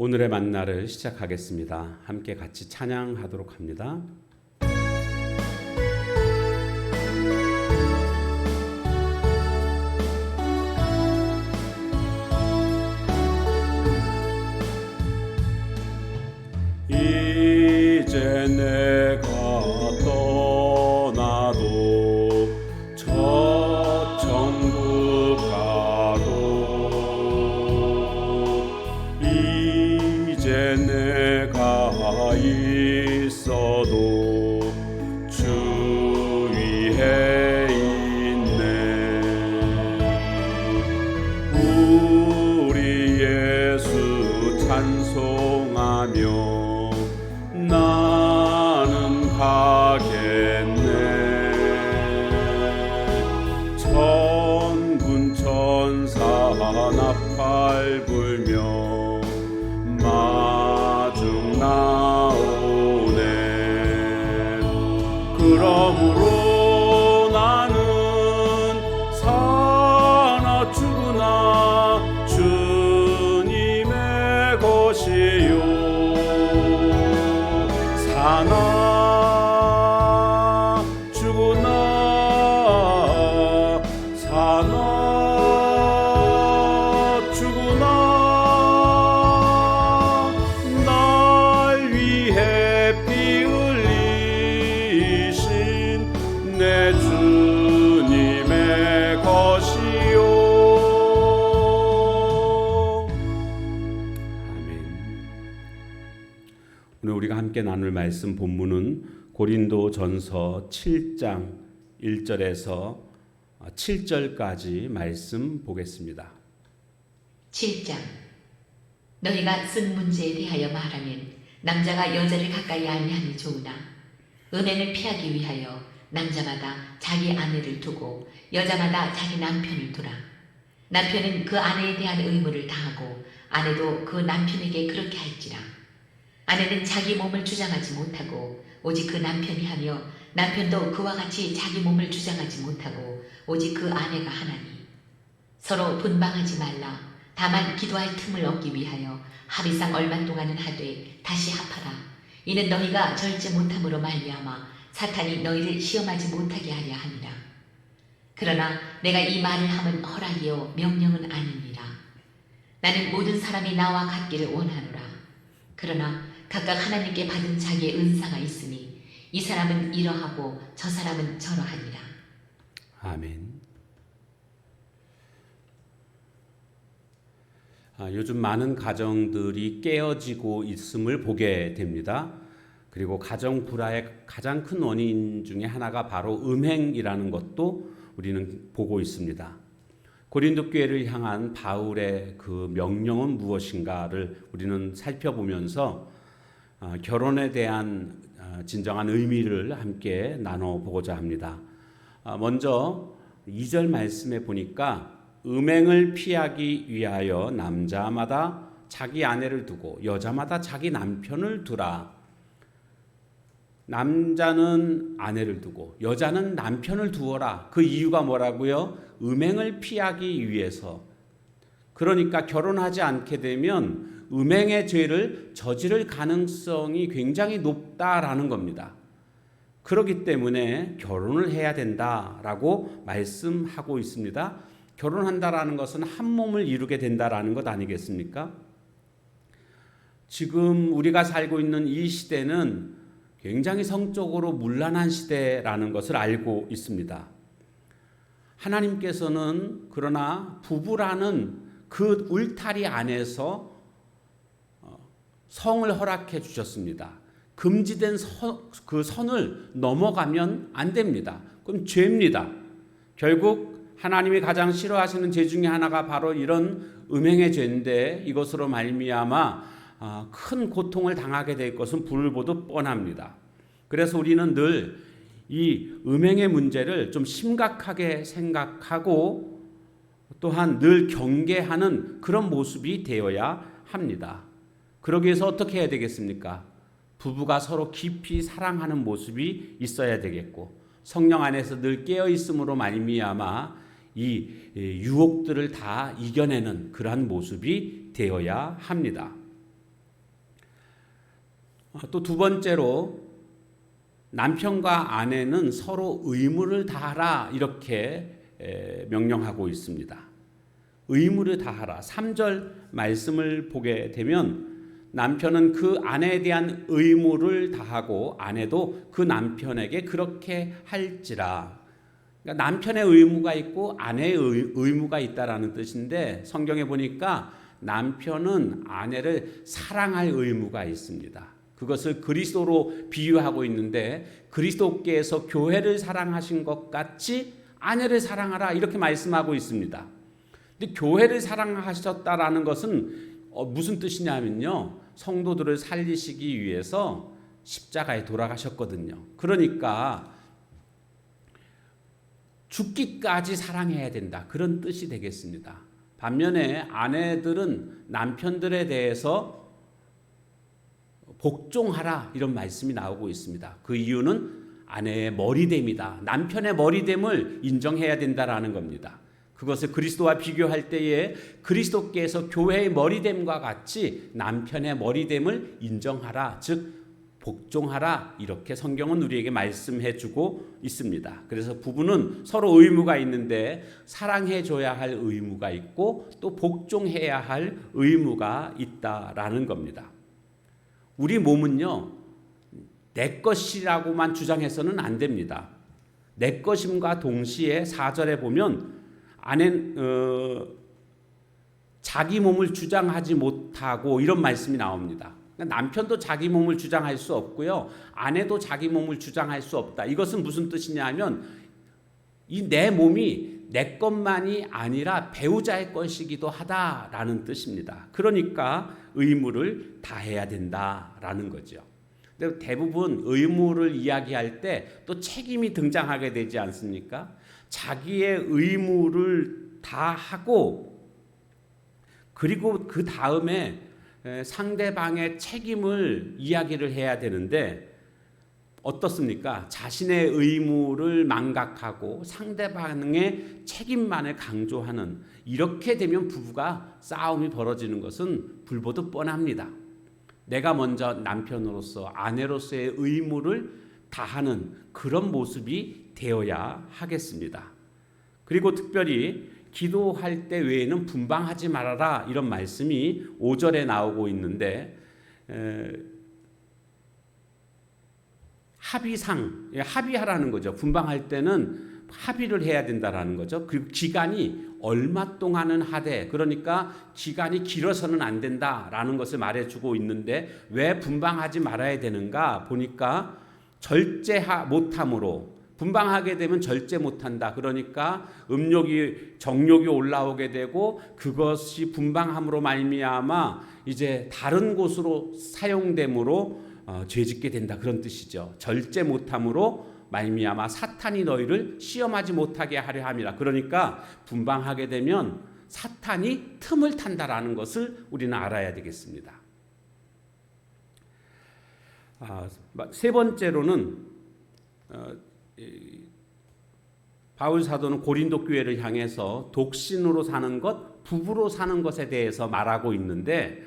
오늘의 만나를 시작하겠습니다. 함께 같이 찬양하도록 합니다. 이제 내가 떠나도 저 천국 가도 이제 내가 있어도 주 위에 있네. 우리 예수 찬송하며 나는 가겠네. 천군 천사 나팔 불며 마중 나오네. 그러므로 나는 사나 죽으나 주님의 것이요 사나 죽으나 사나 죽으나 날 위해 피 흘리신 내 주님의 것이요. 오늘 우리가 함께 나눌 말씀 본문은 고린도전서 7장 1절에서 7절까지 말씀 보겠습니다. 7장. 너희가 쓴 문제에 대하여 말하면 남자가 여자를 가까이 아니하니 좋으나 음행을 피하기 위하여 남자마다 자기 아내를 두고 여자마다 자기 남편을 두라. 남편은 그 아내에 대한 의무를 다하고 아내도 그 남편에게 그렇게 할지라. 아내는 자기 몸을 주장하지 못하고 오직 그 남편이 하며 남편도 그와 같이 자기 몸을 주장하지 못하고 오직 그 아내가 하나니. 서로 분방하지 말라. 다만 기도할 틈을 얻기 위하여 합의상 얼마 동안은 하되 다시 합하라. 이는 너희가 절제 못함으로 말미암아 사탄이 너희를 시험하지 못하게 하려 함이라. 그러나 내가 이 말을 함은 허락이요 명령은 아니니라. 나는 모든 사람이 나와 같기를 원하노라. 그러나 각각 하나님께 받은 자기의 은사가 있으니 이 사람은 이러하고 저 사람은 저러하니라. 아멘. 요즘 많은 가정들이 깨어지고 있음을 보게 됩니다. 그리고 가정 불화의 가장 큰 원인 중에 하나가 바로 음행이라는 것도 우리는 보고 있습니다. 고린도 교회를 향한 바울의 그 명령은 무엇인가를 우리는 살펴보면서 결혼에 대한 진정한 의미를 함께 나눠보고자 합니다. 먼저 2절 말씀에 보니까 음행을 피하기 위하여 남자마다 자기 아내를 두고 여자마다 자기 남편을 두라. 남자는 아내를 두고 여자는 남편을 두어라. 그 이유가 뭐라고요? 음행을 피하기 위해서. 그러니까 결혼하지 않게 되면 음행의 죄를 저지를 가능성이 굉장히 높다라는 겁니다. 그렇기 때문에 결혼을 해야 된다라고 말씀하고 있습니다. 결혼한다라는 것은 한 몸을 이루게 된다라는 것 아니겠습니까? 지금 우리가 살고 있는 이 시대는 굉장히 성적으로 문란한 시대라는 것을 알고 있습니다. 하나님께서는 그러나 부부라는 그 울타리 안에서 성을 허락해 주셨습니다. 금지된 그 선을 넘어가면 안 됩니다. 그럼 죄입니다. 결국 하나님이 가장 싫어하시는 죄 중에 하나가 바로 이런 음행의 죄인데 이것으로 말미암아 큰 고통을 당하게 될 것은 불을 보듯 뻔합니다. 그래서 우리는 늘 이 음행의 문제를 좀 심각하게 생각하고 또한 늘 경계하는 그런 모습이 되어야 합니다. 그러기 위해서 어떻게 해야 되겠습니까? 부부가 서로 깊이 사랑하는 모습이 있어야 되겠고 성령 안에서 늘 깨어 있음으로 말미암아 이 유혹들을 다 이겨내는 그러한 모습이 되어야 합니다. 또 두 번째로 남편과 아내는 서로 의무를 다하라 이렇게 명령하고 있습니다. 의무를 다하라. 3절 말씀을 보게 되면 남편은 그 아내에 대한 의무를 다하고 아내도 그 남편에게 그렇게 할지라. 그러니까 남편의 의무가 있고 아내의 의무가 있다라는 뜻인데 성경에 보니까 남편은 아내를 사랑할 의무가 있습니다. 그것을 그리스도로 비유하고 있는데 그리스도께서 교회를 사랑하신 것 같이 아내를 사랑하라 이렇게 말씀하고 있습니다. 근데 교회를 사랑하셨다라는 것은 무슨 뜻이냐면요. 성도들을 살리시기 위해서 십자가에 돌아가셨거든요. 그러니까 죽기까지 사랑해야 된다. 그런 뜻이 되겠습니다. 반면에 아내들은 남편들에 대해서 복종하라 이런 말씀이 나오고 있습니다. 그 이유는 아내의 머리됨이다. 남편의 머리됨을 인정해야 된다라는 겁니다. 그것을 그리스도와 비교할 때에 그리스도께서 교회의 머리됨과 같이 남편의 머리됨을 인정하라, 즉 복종하라 이렇게 성경은 우리에게 말씀해 주고 있습니다. 그래서 부부는 서로 의무가 있는데 사랑해 줘야 할 의무가 있고 또 복종해야 할 의무가 있다라는 겁니다. 우리 몸은요, 내 것이라고만 주장해서는 안 됩니다. 내 것임과 동시에 4절에 보면 자기 몸을 주장하지 못하고 이런 말씀이 나옵니다. 그러니까 남편도 자기 몸을 주장할 수 없고요. 아내도 자기 몸을 주장할 수 없다. 이것은 무슨 뜻이냐면 이 내 몸이 내 것만이 아니라 배우자의 것이기도 하다라는 뜻입니다. 그러니까 의무를 다해야 된다라는 거죠. 근데 대부분 의무를 이야기할 때 또 책임이 등장하게 되지 않습니까? 자기의 의무를 다 하고 그리고 그 다음에 상대방의 책임을 이야기를 해야 되는데 어떻습니까? 자신의 의무를 망각하고 상대방의 책임만을 강조하는 이렇게 되면 부부가 싸움이 벌어지는 것은 불보듯 뻔합니다. 내가 먼저 남편으로서 아내로서의 의무를 다하는 그런 모습이 되어야 하겠습니다. 그리고 특별히 기도할 때 외에는 분방하지 말아라 이런 말씀이 5절에 나오고 있는데 합의하라는 거죠. 분방할 때는 합의를 해야 된다라는 거죠. 그리고 기간이 얼마 동안은 하되 그러니까 기간이 길어서는 안 된다라는 것을 말해주고 있는데 왜 분방하지 말아야 되는가 보니까 절제 못함으로 분방하게 되면 절제 못한다. 그러니까 정욕이 올라오게 되고 그것이 분방함으로 말미암아 이제 다른 곳으로 사용됨으로 죄짓게 된다. 그런 뜻이죠. 절제 못함으로 말미암아 사탄이 너희를 시험하지 못하게 하려 함이라. 그러니까 분방하게 되면 사탄이 틈을 탄다라는 것을 우리는 알아야 되겠습니다. 세 번째로는 바울 사도는 고린도 교회를 향해서 독신으로 사는 것, 부부로 사는 것에 대해서 말하고 있는데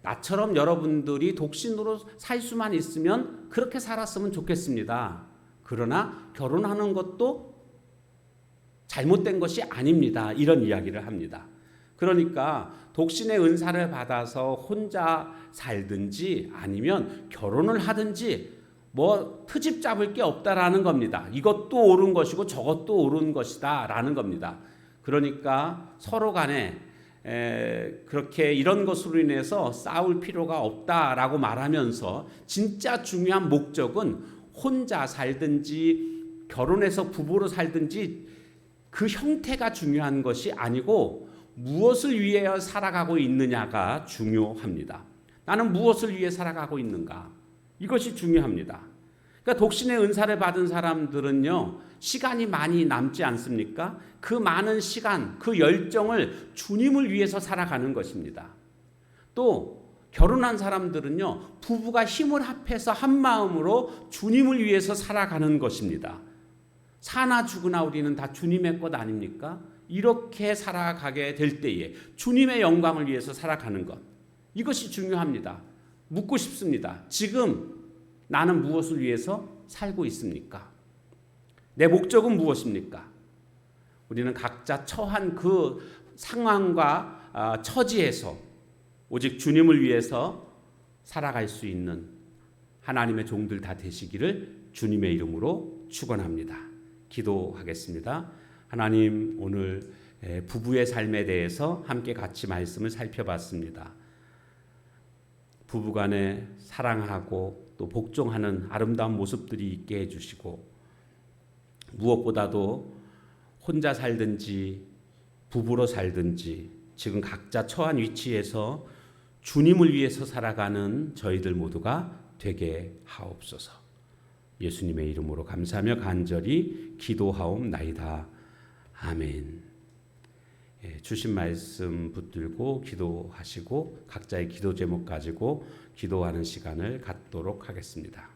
나처럼 여러분들이 독신으로 살 수만 있으면 그렇게 살았으면 좋겠습니다. 그러나 결혼하는 것도 잘못된 것이 아닙니다. 이런 이야기를 합니다. 그러니까 독신의 은사를 받아서 혼자 살든지 아니면 결혼을 하든지 트집 잡을 게 없다라는 겁니다. 이것도 옳은 것이고 저것도 옳은 것이다라는 겁니다. 그러니까 서로 간에 그렇게 이런 것으로 인해서 싸울 필요가 없다라고 말하면서 진짜 중요한 목적은 혼자 살든지 결혼해서 부부로 살든지 그 형태가 중요한 것이 아니고 무엇을 위해 살아가고 있느냐가 중요합니다. 나는 무엇을 위해 살아가고 있는가? 이것이 중요합니다. 그러니까 독신의 은사를 받은 사람들은요, 시간이 많이 남지 않습니까? 그 많은 시간, 그 열정을 주님을 위해서 살아가는 것입니다. 또 결혼한 사람들은요, 부부가 힘을 합해서 한 마음으로 주님을 위해서 살아가는 것입니다. 사나 죽으나 우리는 다 주님의 것 아닙니까? 이렇게 살아가게 될 때에 주님의 영광을 위해서 살아가는 것, 이것이 중요합니다. 묻고 싶습니다. 지금 나는 무엇을 위해서 살고 있습니까? 내 목적은 무엇입니까? 우리는 각자 처한 그 상황과 처지에서 오직 주님을 위해서 살아갈 수 있는 하나님의 종들 다 되시기를 주님의 이름으로 축원합니다. 기도하겠습니다. 하나님, 오늘 부부의 삶에 대해서 함께 같이 말씀을 살펴봤습니다. 부부간에 사랑하고 또 복종하는 아름다운 모습들이 있게 해주시고, 무엇보다도 혼자 살든지 부부로 살든지 지금 각자 처한 위치에서 주님을 위해서 살아가는 저희들 모두가 되게 하옵소서. 예수님의 이름으로 감사하며 간절히 기도하옵나이다. 아멘. 주신 말씀 붙들고 기도하시고 각자의 기도 제목 가지고 기도하는 시간을 갖도록 하겠습니다.